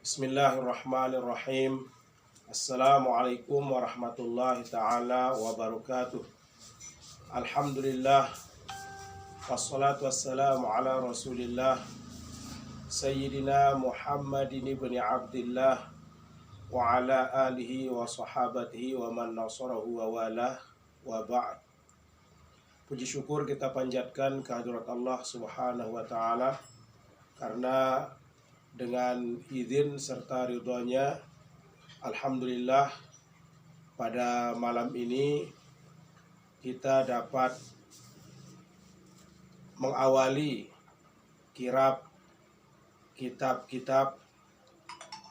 Bismillahirrahmanirrahim. Assalamualaikum warahmatullahi ta'ala wabarakatuh. Alhamdulillah. Wassalatu wassalamu ala rasulillah Sayyidina Muhammadin ibn Abdillah wa ala alihi wa sahabatihi wa man nasarahu wa walah wa ba'd. Puji syukur kita panjatkan kehadirat Allah subhanahu wa ta'ala, karena dengan izin serta ridhonya, alhamdulillah pada malam ini kita dapat mengawali kirab kitab-kitab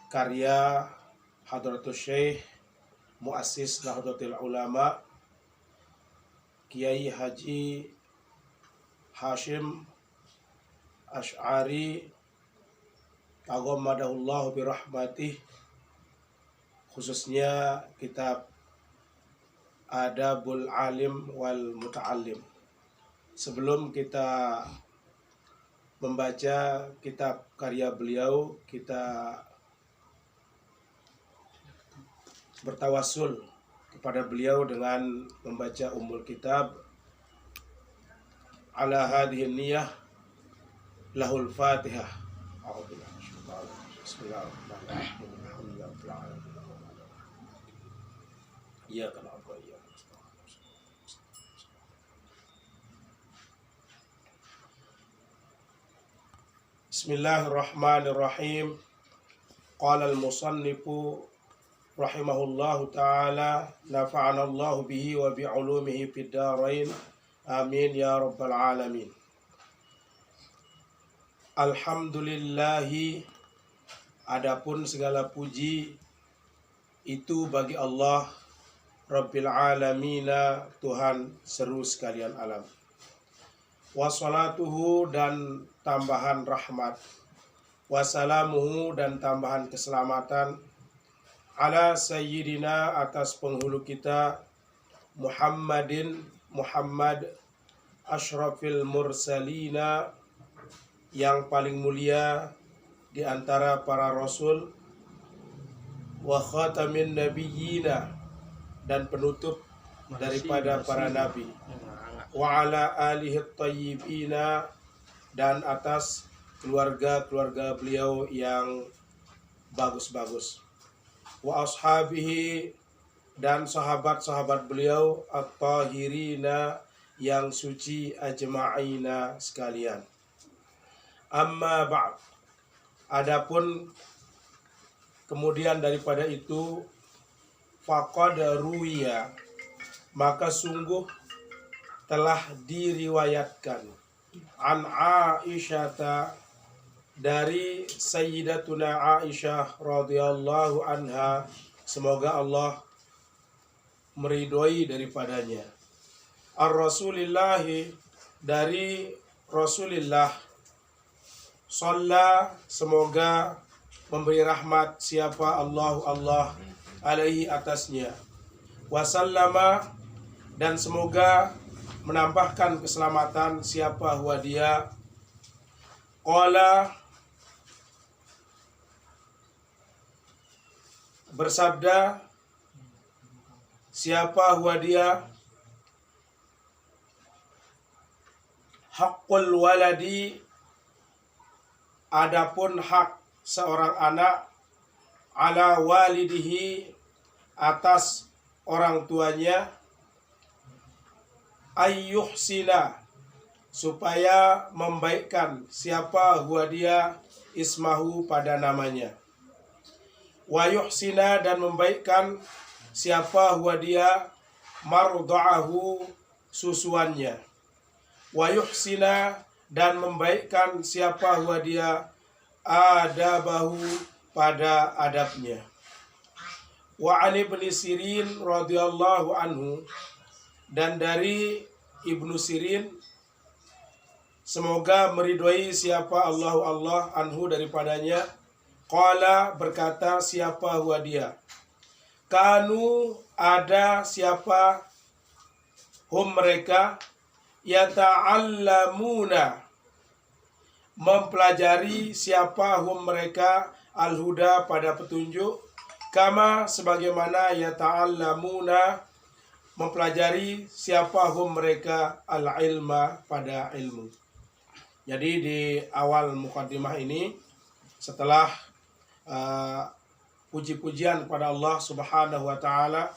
karya Hadratus Syekh Muassis Nahdlatul Ulama Kiai Haji Hashim Asy'ari Taghammadahullahu birahmatih, khususnya kitab Adabul Alim wal Muta'allim. Sebelum kita membaca kitab karya beliau, kita bertawassul kepada beliau dengan membaca Ummul Kitab. Ala hadhihi niyyah lahul Fatihah. Bismillahirrahmanirrahim. Iyyaka na'budu wa iyyaka nasta'in. Bismillahirrahmanirrahim. Qala al-musannifu rahimahullahu ta'ala, nafa'anallahu bihi wa bi'ulumihi fid dharain. Amin ya rabbal alamin. Alhamdulillahi, adapun segala puji itu bagi Allah Rabbil alamina, Tuhan seru sekalian alam. Wassalatuhu, dan tambahan rahmat, wassalamuhu, dan tambahan keselamatan, ala sayyidina, atas penghulu kita, Muhammad asyrafil mursalina, yang paling mulia di antara para rasul, wa khatamin nabiyyina, dan penutup daripada para nabi, wa ala alihi thayyibina, dan atas keluarga-keluarga beliau yang bagus-bagus, wa ashabihi, dan sahabat-sahabat beliau at-tahirina, yang suci ajma'ina sekalian. Amma ba'd, adapun kemudian daripada itu, faqad ruwiya, maka sungguh telah diriwayatkan, an Aisyata, dari Sayyidatuna Aisyah radhiyallahu anha, semoga Allah meridhoi daripadanya, ar-Rasulillahi, dari Rasulillah, Shalla, semoga memberi rahmat siapa Allah alaihi, atasnya, wasallama, dan semoga menambahkan keselamatan siapa huwa dia, qala, bersabda siapa huwa dia, haqqul waladi, adapun hak seorang anak, ala walidihi, atas orang tuanya, ayyuhsina, supaya membaikkan siapa huwa dia, ismahu, pada namanya, wa yuhsina, dan membaikkan siapa huwa dia, marda'ahu, susuannya, wa yuhsina, dan membaikkan siapa huwa dia, adabahu, pada adabnya. Wa Ali bin Sirin radhiyallahu anhu, dan dari Ibnu Sirin, semoga meridhoi siapa Allah anhu, daripadanya, qala, berkata siapa huwa dia, kanu, ada siapa, hum, mereka, yata'allamuna, mempelajari siapa hum, mereka, al-huda pada petunjuk, kama sebagaimana yata'allamuna mempelajari siapa hum mereka al-ilma pada ilmu. Jadi di awal mukaddimah ini, setelah puji-pujian kepada Allah Subhanahu wa taala,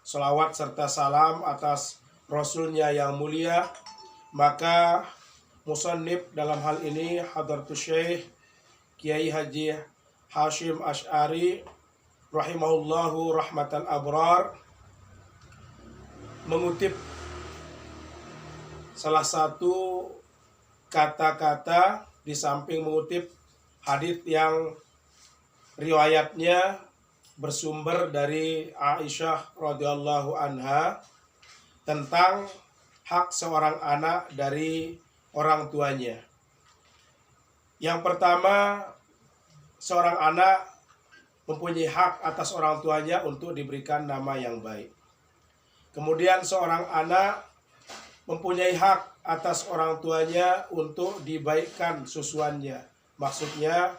salawat serta salam atas Rasulnya yang mulia, maka musannif dalam hal ini Hadratus Syekh Kiai Haji Hashim Asy'ari rahimahullahu rahmatal abrar mengutip salah satu kata-kata di samping mengutip hadits yang riwayatnya bersumber dari Aisyah radhiyallahu anha tentang hak seorang anak dari orang tuanya. Yang pertama, seorang anak mempunyai hak atas orang tuanya untuk diberikan nama yang baik. Kemudian seorang anak mempunyai hak atas orang tuanya untuk dibaikkan susuannya. Maksudnya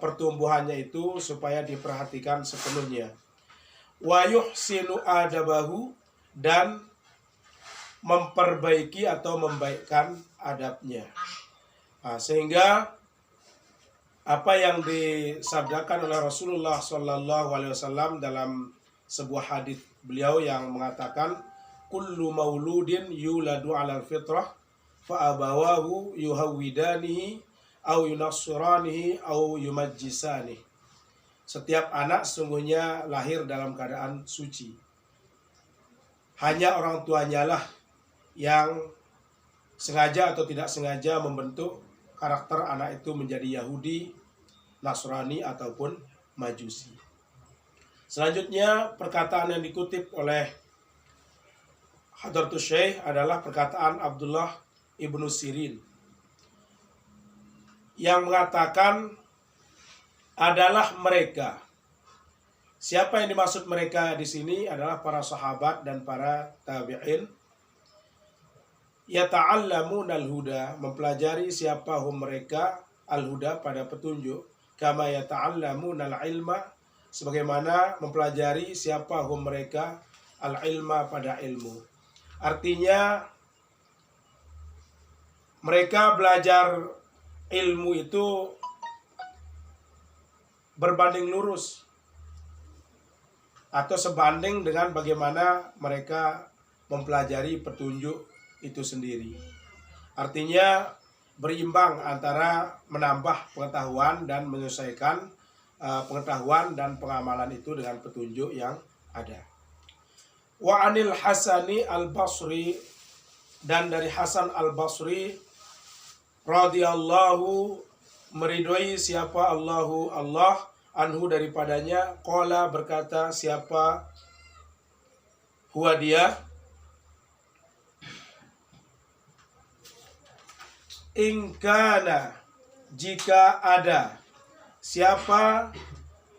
pertumbuhannya itu supaya diperhatikan sepenuhnya. Wa yuhsinu adabahu, dan memperbaiki atau membaikkan adabnya. Sehingga apa yang disabdakan oleh Rasulullah SAW dalam sebuah hadis beliau yang mengatakan, kullu mauludin yuladu 'alal fitrah fa abawahu yuhawwidanihi au yunassiranihi au yumajjisanihi. Setiap anak sesungguhnya lahir dalam keadaan suci. Hanya orang tuanya lah yang sengaja atau tidak sengaja membentuk karakter anak itu menjadi Yahudi, Nasrani ataupun Majusi. Selanjutnya perkataan yang dikutip oleh Hadratus Syekh adalah perkataan Abdullah ibnu Sirin yang mengatakan adalah mereka. Siapa yang dimaksud mereka di sini adalah para sahabat dan para tabi'in. Yata'allamun al-huda, mempelajari siapa hum mereka al-huda pada petunjuk, kama yata'allamun al-ilma, sebagaimana mempelajari siapa hum mereka al-ilma pada ilmu. Artinya mereka belajar ilmu itu berbanding lurus atau sebanding dengan bagaimana mereka mempelajari petunjuk itu sendiri. Artinya berimbang antara menambah pengetahuan dan menyesuaikan pengetahuan dan pengamalan itu dengan petunjuk yang ada. Wa anil Hasani al-Basri, dan dari Hasan al-Basri radhiyallahu, meridhoi siapa Allah anhu daripadanya, qala berkata siapa huwa dia, ingkana jika ada siapa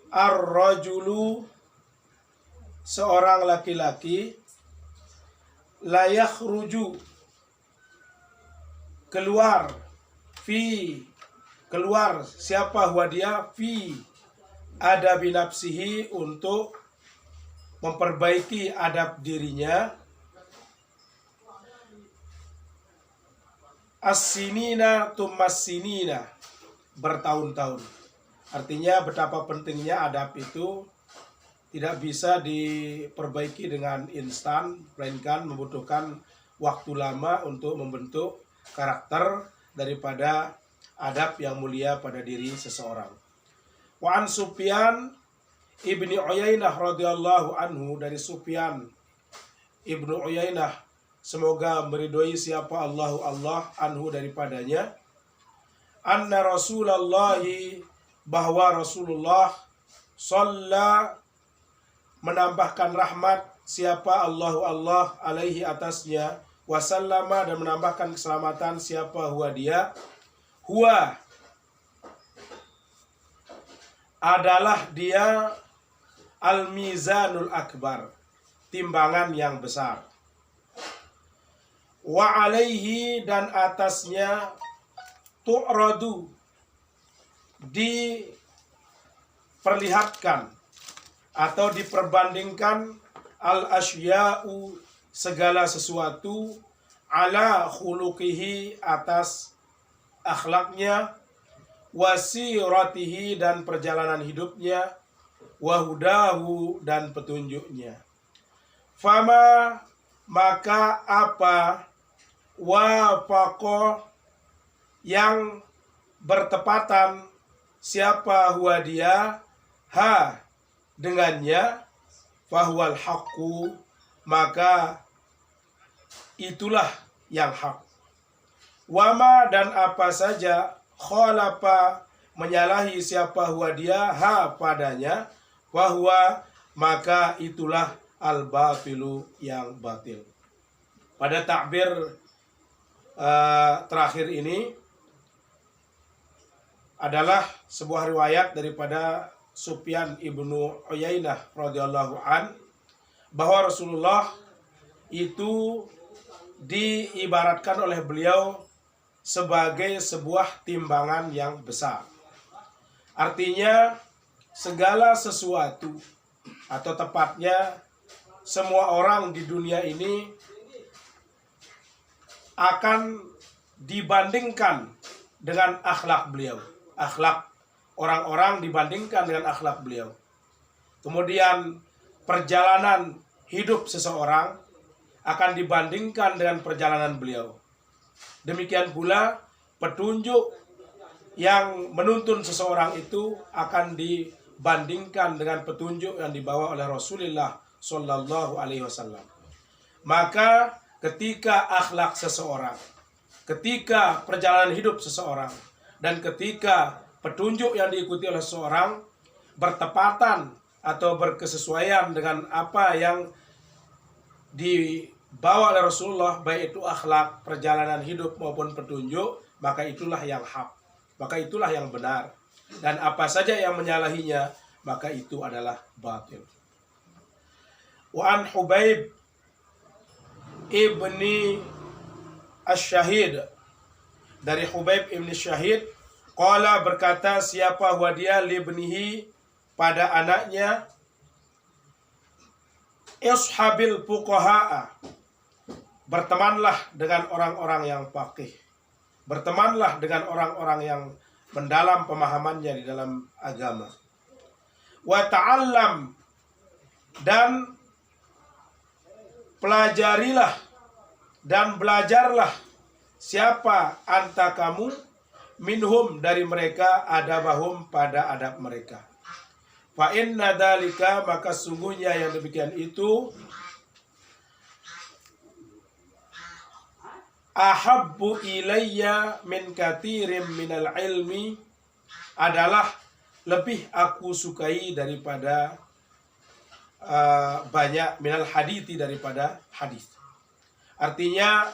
ar-rajulu seorang laki-laki, la yakhruju keluar siapa huwa dia fi adabi nafsihi untuk memperbaiki adab dirinya, as-sinina tummas-sinina, bertahun-tahun. Artinya betapa pentingnya adab itu tidak bisa diperbaiki dengan instan, melainkan membutuhkan waktu lama untuk membentuk karakter daripada adab yang mulia pada diri seseorang. Wa an Sufyan ibni Uyainah radhiyallahu anhu, dari Sufyan ibnu Uyainah, semoga meridhoi siapa Allah anhu daripadanya, anna Rasulullah, bahwa Rasulullah shalla, menambahkan rahmat siapa Allah alaihi atasnya, wasallama, dan menambahkan keselamatan siapa huwa dia, huwa adalah dia al-mizanul akbar, timbangan yang besar, wa alaihi, dan atasnya tu'radu, diperlihatkan atau diperbandingkan al-asya'u segala sesuatu ala khuluqihi atas akhlaknya, wasiratihi dan perjalanan hidupnya, wahudahu dan petunjuknya. Fama maka apa wafaqo yang bertepatan siapa huwa dia ha dengannya, fahuwal haqqu maka itulah yang hak. Wama dan apa saja khalafa menyalahi siapa huwa dia ha padanya, fahuwa maka itulah al batilu yang batil. Pada takbir terakhir ini adalah sebuah riwayat daripada Sufyan ibnu Uyainah radhiyallahu an bahwa Rasulullah itu diibaratkan oleh beliau sebagai sebuah timbangan yang besar. Artinya segala sesuatu atau tepatnya semua orang di dunia ini akan dibandingkan dengan akhlak beliau. Akhlak orang-orang dibandingkan dengan akhlak beliau. Kemudian perjalanan hidup seseorang akan dibandingkan dengan perjalanan beliau. Demikian pula petunjuk yang menuntun seseorang itu akan dibandingkan dengan petunjuk yang dibawa oleh Rasulullah Shallallahu Alaihi Wasallam. Maka ketika akhlak seseorang, ketika perjalanan hidup seseorang, dan ketika petunjuk yang diikuti oleh seseorang bertepatan atau berkesesuaian dengan apa yang dibawa oleh Rasulullah, baik itu akhlak, perjalanan hidup maupun petunjuk, maka itulah yang hak, maka itulah yang benar. Dan apa saja yang menyalahinya, maka itu adalah batil. Wa an Hubaib ibni Ash-Shahid, dari Hubaib ibni Syahid, qala berkata siapa huwa dia libnihi pada anaknya, ishabil fuqahaa, bertemanlah dengan orang-orang yang faqih, bertemanlah dengan orang-orang yang mendalam pemahamannya di dalam agama. Wa ta'allam, dan pelajarilah dan belajarlah siapa anta kamu minhum dari mereka adabahum pada adab mereka. Fa inna dalika maka sungguhnya yang demikian itu ahabbu ilayya min katsirin minal ilmi, adalah lebih aku sukai daripada banyak minal hadithi daripada hadis. Artinya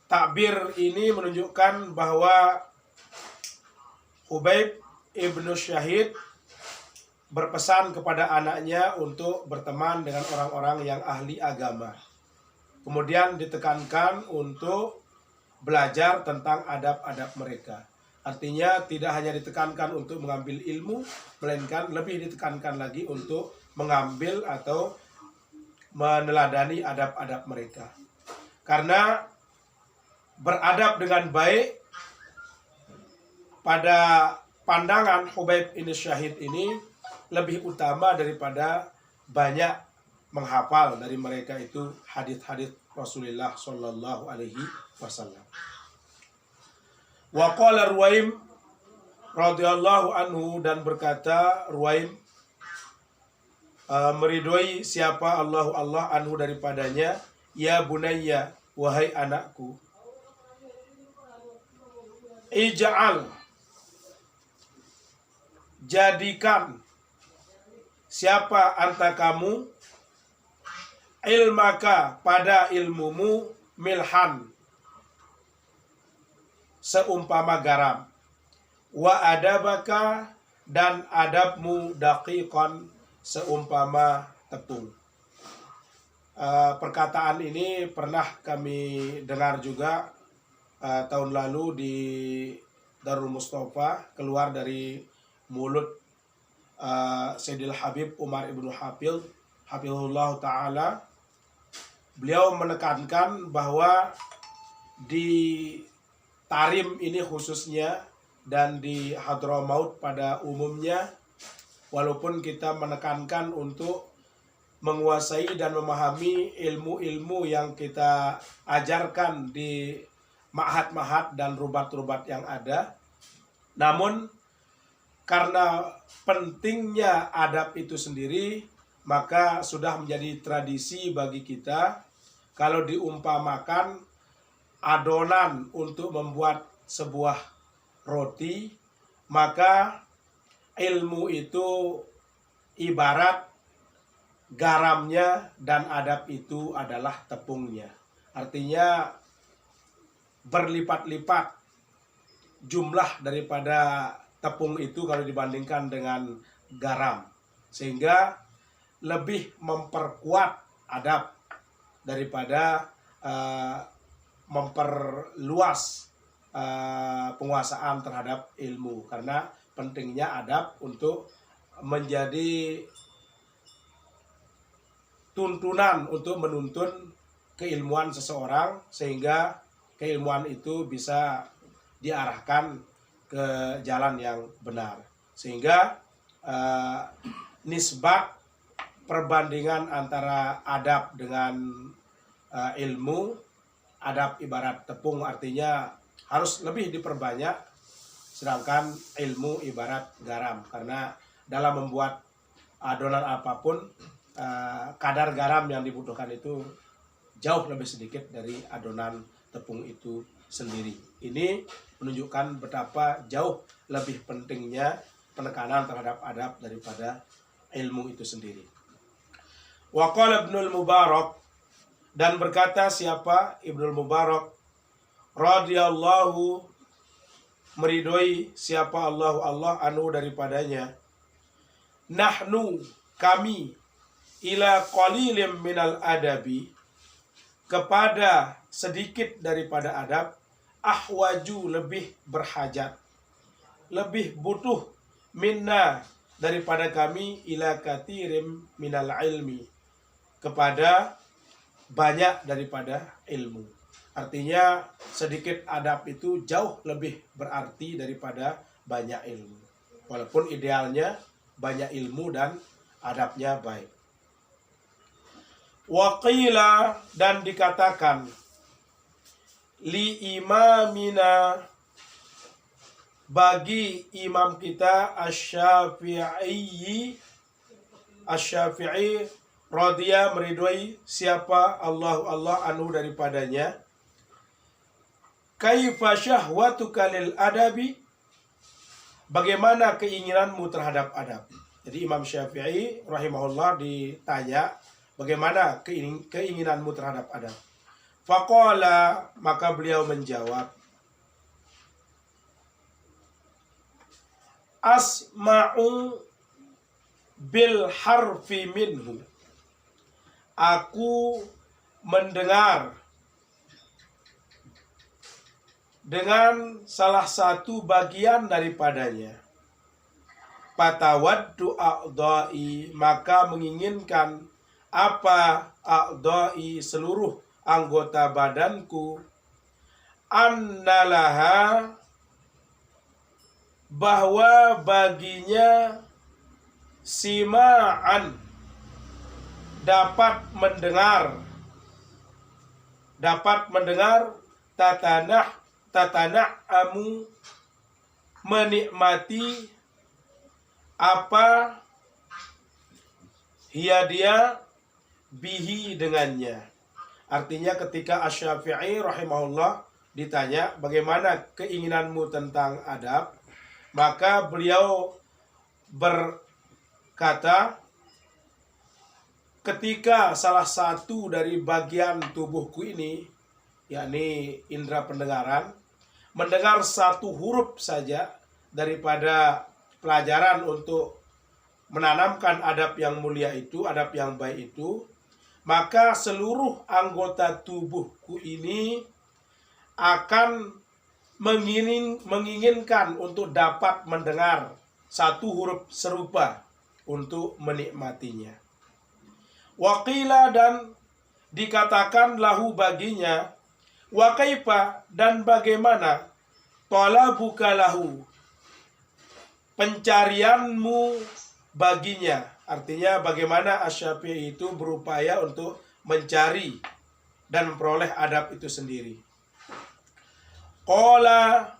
takbir ini menunjukkan bahwa Hubaib ibnu Syahid berpesan kepada anaknya untuk berteman dengan orang-orang yang ahli agama. Kemudian ditekankan untuk belajar tentang adab-adab mereka. Artinya tidak hanya ditekankan untuk mengambil ilmu, melainkan lebih ditekankan lagi untuk mengambil atau meneladani adab-adab mereka. Karena beradab dengan baik pada pandangan Hubaib ibn Syahid ini lebih utama daripada banyak menghafal dari mereka itu hadis-hadis Rasulullah Shallallahu Alaihi Wasallam. Wa qala Ruwaim radhiyallahu anhu, dan berkata Ruwaim meridhoi siapa Allah anhu daripadanya, ya bunayya, wahai anakku, ij'al, jadikan siapa anta kamu ilmaka pada ilmumu milhan seumpama garam, wa adabaka dan adabmu daqiqan seumpama tepung. Perkataan ini pernah kami dengar juga tahun lalu di Darul Mustafa, keluar dari mulut Sayyidil Habib Umar ibnu Hafizullah Ta'ala. Beliau menekankan bahwa di Tarim ini khususnya dan di Hadramaut pada umumnya, walaupun kita menekankan untuk menguasai dan memahami ilmu-ilmu yang kita ajarkan di ma'had-ma'had dan rubat-rubat yang ada, namun karena pentingnya adab itu sendiri, maka sudah menjadi tradisi bagi kita kalau diumpamakan adonan untuk membuat sebuah roti, maka ilmu itu ibarat garamnya dan adab itu adalah tepungnya. Artinya berlipat-lipat jumlah daripada tepung itu kalau dibandingkan dengan garam, sehingga lebih memperkuat adab daripada memperluas penguasaan terhadap ilmu, karena pentingnya adab untuk menjadi tuntunan untuk menuntun keilmuan seseorang, sehingga keilmuan itu bisa diarahkan ke jalan yang benar. Sehingga nisbat perbandingan antara adab dengan ilmu, adab ibarat tepung, artinya harus lebih diperbanyak, sedangkan ilmu ibarat garam, karena dalam membuat adonan apapun kadar garam yang dibutuhkan itu jauh lebih sedikit dari adonan tepung itu sendiri. Ini menunjukkan betapa jauh lebih pentingnya penekanan terhadap adab daripada ilmu itu sendiri. Wa qala Ibnul Mubarak, dan berkata siapa? Ibnul Mubarak radhiyallahu, meridhoi siapa Allah anhu daripadanya. Nahnu, kami, ila qalilim minal adabi, kepada sedikit daripada adab, ahwaju, lebih berhajat, lebih butuh, minna, daripada kami, ila katirim minal ilmi, kepada banyak daripada ilmu. Artinya sedikit adab itu jauh lebih berarti daripada banyak ilmu, walaupun idealnya banyak ilmu dan adabnya baik. Waqila, dan dikatakan, li imamina, bagi imam kita Asy-Syafi'i radhiya, meridhoi siapa Allah anhu daripadanya. Kaifa syahwatuka lil adabi, bagaimana keinginanmu terhadap adab. Jadi Imam Syafi'i rahimahullah ditanya, bagaimana keinginanmu terhadap adab? Faqala, maka beliau menjawab, asma'u bil harfi minhu, aku mendengar dengan salah satu bagian daripadanya. Patawaddu a'dha'i, maka menginginkan apa a'dha'i, seluruh anggota badanku, annalaha, bahwa baginya, sima'an, dapat mendengar, tatana'amu, menikmati, apa dia bihi, dengannya. Artinya ketika Asy-Syafi'i rahimahullah ditanya bagaimana keinginanmu tentang adab, maka beliau berkata, ketika salah satu dari bagian tubuhku ini, yakni indera pendengaran, mendengar satu huruf saja daripada pelajaran untuk menanamkan adab yang mulia itu, adab yang baik itu, maka seluruh anggota tubuhku ini akan menginginkan untuk dapat mendengar satu huruf serupa untuk menikmatinya. Waqila dan dikatakan lahu baginya, wa kaifa dan bagaimana, talabuka lahu pencarianmu baginya. Artinya bagaimana Asy-Syafi'i itu berupaya untuk mencari dan memperoleh adab itu sendiri. Qala,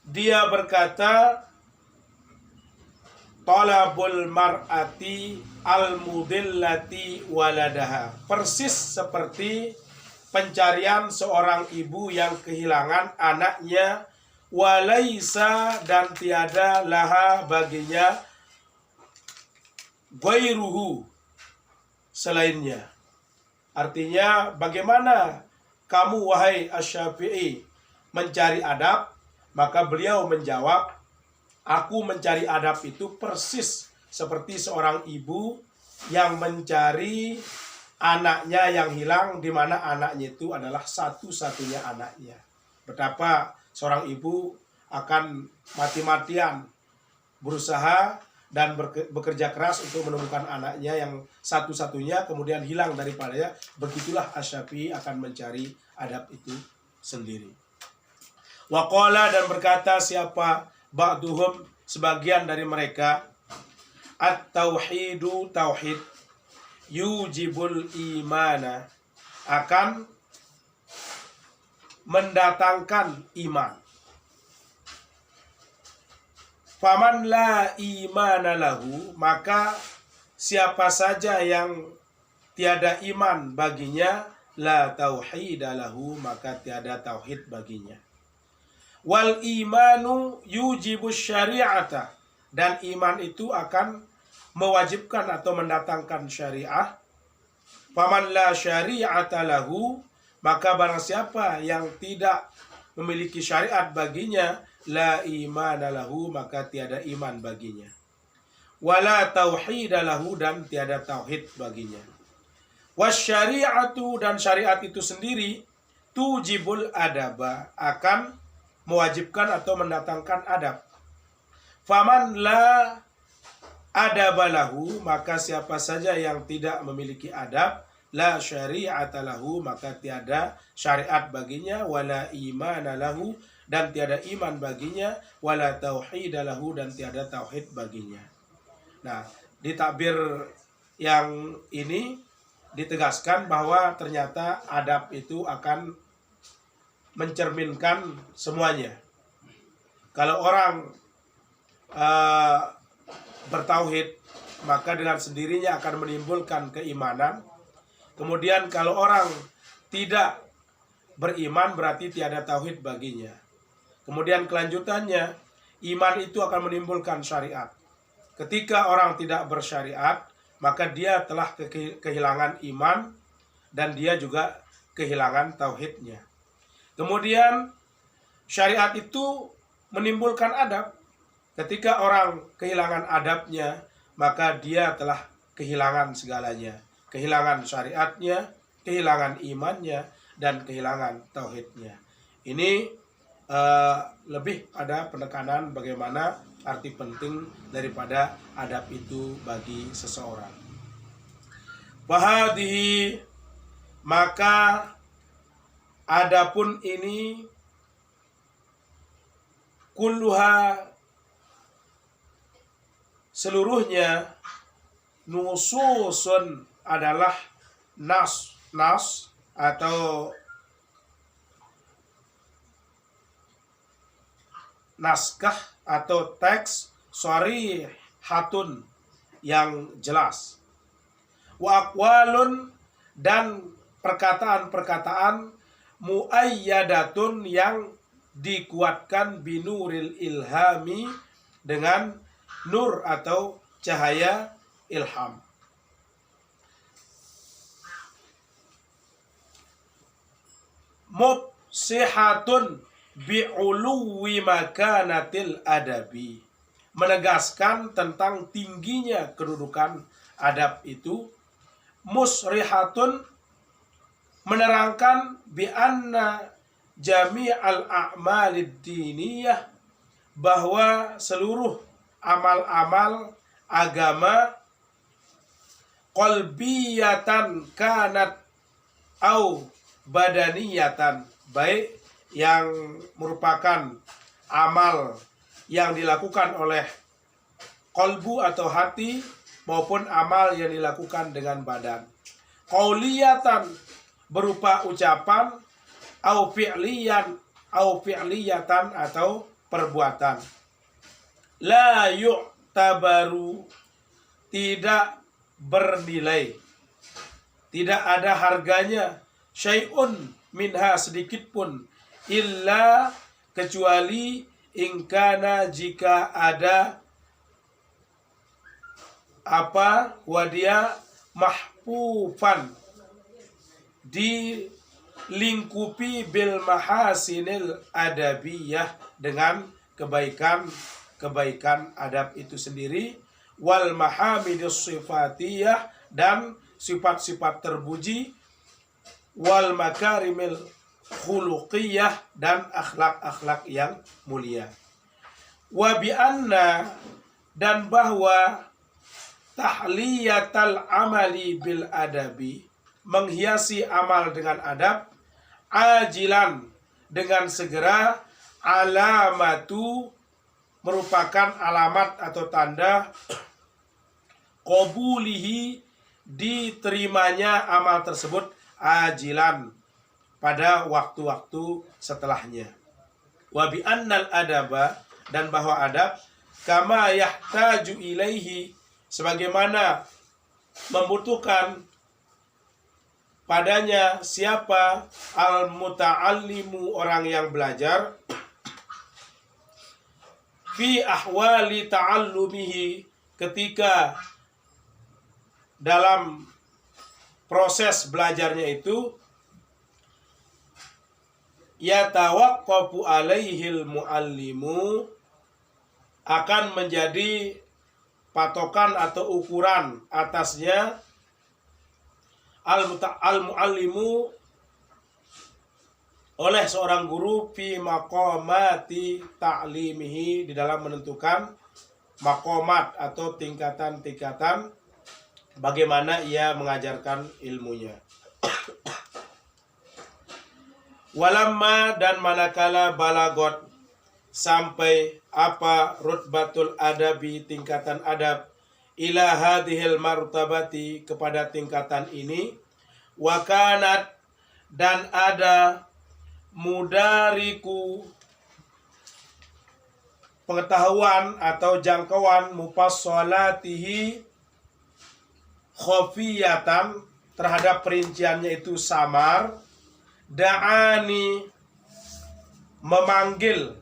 dia berkata, talabul mar'ati al-mudillati waladaha. Persis seperti pencarian seorang ibu yang kehilangan anaknya, walaisa dan tiada laha baginya, ghairuhu selainnya. Artinya bagaimana kamu wahai Asy-Syafi'i mencari adab? Maka beliau menjawab, aku mencari adab itu persis seperti seorang ibu yang mencari anaknya yang hilang, di mana anaknya itu adalah satu-satunya anaknya. Betapa seorang ibu akan mati-matian berusaha dan bekerja keras untuk menemukan anaknya yang satu-satunya kemudian hilang daripadanya. Begitulah Asy-Syafi'i akan mencari adab itu sendiri. Waqala dan berkata siapa ba'duhum sebagian dari mereka, at-tauhidu tauhid yujibul imana akan mendatangkan iman. Faman la imana lahu, maka siapa saja yang tiada iman baginya, la tauhida lahu, maka tiada tauhid baginya. Wal imanu yujibus syari'ata, dan iman itu akan mewajibkan atau mendatangkan syariah. Faman la syari'ata lahu, maka barang siapa yang tidak memiliki syariat baginya, la imana lahu, maka tiada iman baginya. Wala tauhida lahu, dan tiada tauhid baginya. Wasyari'atu, dan syariat itu sendiri, tujibul adaba, akan mewajibkan atau mendatangkan adab. Faman la adaba lahu, maka siapa saja yang tidak memiliki adab, la syari'ata lahu, maka tiada syariat baginya, wala imana lahu, dan tiada iman baginya, wala tauhid lahu, dan tiada tauhid baginya. Nah, di takbir yang ini ditegaskan bahwa ternyata adab itu akan mencerminkan semuanya. Kalau orang bertauhid, maka dengan sendirinya akan menimbulkan keimanan. Kemudian kalau orang tidak beriman, berarti tiada tauhid baginya. Kemudian kelanjutannya, iman itu akan menimbulkan syariat. Ketika orang tidak bersyariat, maka dia telah kehilangan iman dan dia juga kehilangan tauhidnya. Kemudian syariat itu menimbulkan adab. Ketika orang kehilangan adabnya, maka dia telah kehilangan segalanya. Kehilangan syariatnya, kehilangan imannya, dan kehilangan tauhidnya. Ini lebih pada penekanan bagaimana arti penting daripada adab itu bagi seseorang. Fahadihi, maka adapun ini, kulluha seluruhnya, nususun adalah nas atau naskah atau teks sharihatun yang jelas. Wa aqwalun, dan perkataan-perkataan muayyadatun yang dikuatkan binuril ilhami, dengan nur atau cahaya ilham. Mufsihatun bi'uluwi makanatil adabi, menegaskan tentang tingginya kedudukan adab itu. Musrihatun, menerangkan bi'anna jami'al a'malid diniyah, bahwa seluruh amal-amal agama qalbiyatan kanat au badaniyatan, baik yang merupakan amal yang dilakukan oleh kolbu atau hati maupun amal yang dilakukan dengan badan. Qauliyatan berupa ucapan, au fi'liyatan atau perbuatan. La yu'tabaru, tidak bernilai, tidak ada harganya, syai'un minha, sedikit pun, illa kecuali ingkana, jika ada apa, wadia mahfufan, dilingkupi bil mahasinil adabiyah, dengan kebaikan adab itu sendiri, wal mahamidus sifatiyah, dan sifat-sifat terpuji, wal makarimil khuluqiyah, dan akhlak-akhlak yang mulia. Wa bi anna, dan bahwa tahliyatal amali bil adabi, menghiasi amal dengan adab, ajilan, dengan segera, alamatu, merupakan alamat atau tanda qabulihi, diterimanya amal tersebut, ajilan, pada waktu-waktu setelahnya. Wa bi annal adaba, dan bahwa adab, kama yahtaju ilaihi, sebagaimana membutuhkan padanya siapa, al muta'allimu, orang yang belajar, fi ahwali ta'allumihi, ketika dalam proses belajarnya itu, yatawaqqafu alaihil muallimu, akan menjadi patokan atau ukuran atasnya, al-muallimu, oleh seorang guru, fi maqamati ta'limihi, di dalam menentukan maqamat atau tingkatan-tingkatan bagaimana ia mengajarkan ilmunya. Walamma, dan manakala balagot, sampai apa, rutbatul adabi, tingkatan adab, ila hadhil martabati, kepada tingkatan ini, wakanat, dan ada mudariku, pengetahuan atau jangkauan, mufassalatihi khafiyatan, terhadap perinciannya itu samar, da'ani, memanggil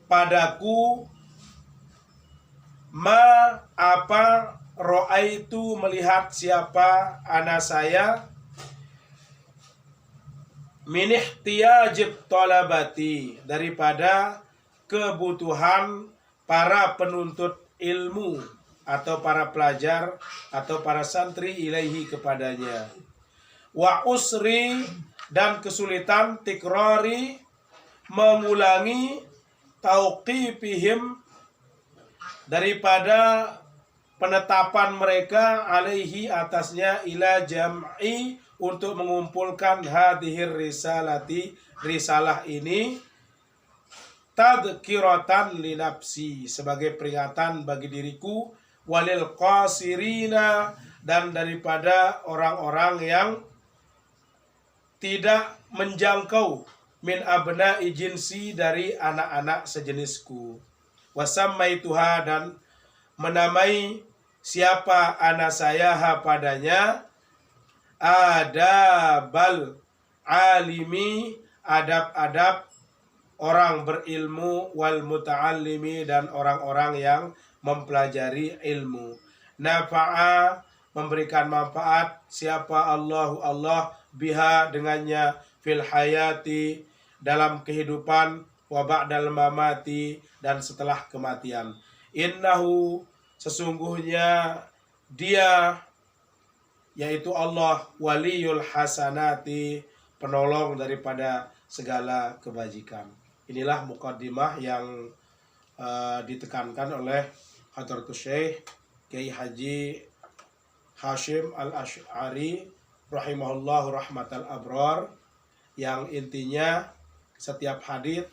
padaku, ma, apa, ro'aitu, melihat siapa, ana, saya, min ihtiyajit talabati, daripada kebutuhan para penuntut ilmu atau para pelajar atau para santri, ilaihi, kepadanya. Wa usri, dan kesulitan, tikrari, mengulangi, tauqifihim, daripada penetapan mereka, alaihi, atasnya, ila jam'i, untuk mengumpulkan hadhir risalati, risalah ini, tadhkiratan li nafsi, sebagai peringatan bagi diriku, walil qasirina, dan daripada orang-orang yang tidak menjangkau, min abna'i jinsi, dari anak-anak sejenisku. Wasammaituha, dan menamai siapa, ana, saya, ha, padanya, adabal alimi, adab-adab orang berilmu, wal muta'allimi, dan orang-orang yang mempelajari ilmu. Nafa'a, memberikan manfaat, siapa, Allahu, Allah, biha, dengannya, fil hayati, dalam kehidupan, wa ba'dal mamati, dan setelah kematian. Innahu, sesungguhnya dia, yaitu Allah, waliyul hasanati, penolong daripada segala kebajikan. Inilah mukaddimah yang ditekankan oleh Hadratus Syekh Kiai Haji Hashim Al-Asy'ari rahimahullahu rahmatal abrar, yang intinya setiap hadits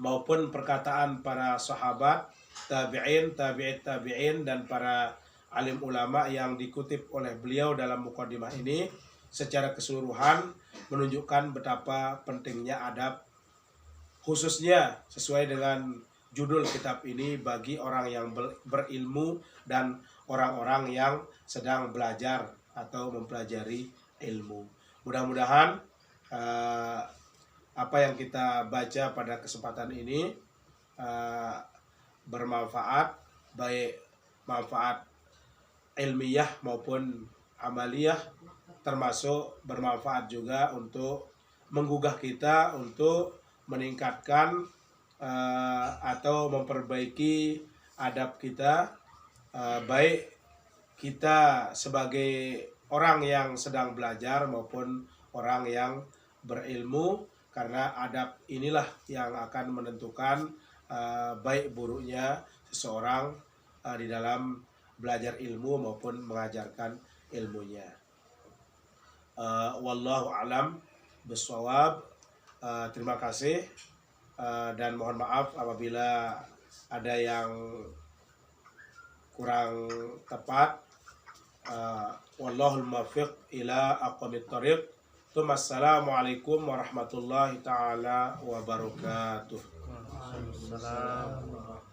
maupun perkataan para sahabat, tabi'in, tabi'in dan para alim ulama yang dikutip oleh beliau dalam mukadimah ini secara keseluruhan menunjukkan betapa pentingnya adab, khususnya sesuai dengan judul kitab ini, bagi orang yang berilmu dan orang-orang yang sedang belajar atau mempelajari ilmu. Mudah-mudahan apa yang kita baca pada kesempatan ini bermanfaat, baik manfaat ilmiah maupun amaliyah, termasuk bermanfaat juga untuk menggugah kita untuk meningkatkan atau memperbaiki adab kita, baik kita sebagai orang yang sedang belajar maupun orang yang berilmu, karena adab inilah yang akan menentukan baik buruknya seseorang di dalam belajar ilmu maupun mengajarkan ilmunya. Wallahu alam bissawab. Terima kasih dan mohon maaf apabila ada yang kurang tepat. Wallahul muwaffiq ila aqwamit thoriq. Assalamualaikum warahmatullahi taala wabarakatuh. Waalaikumsalam.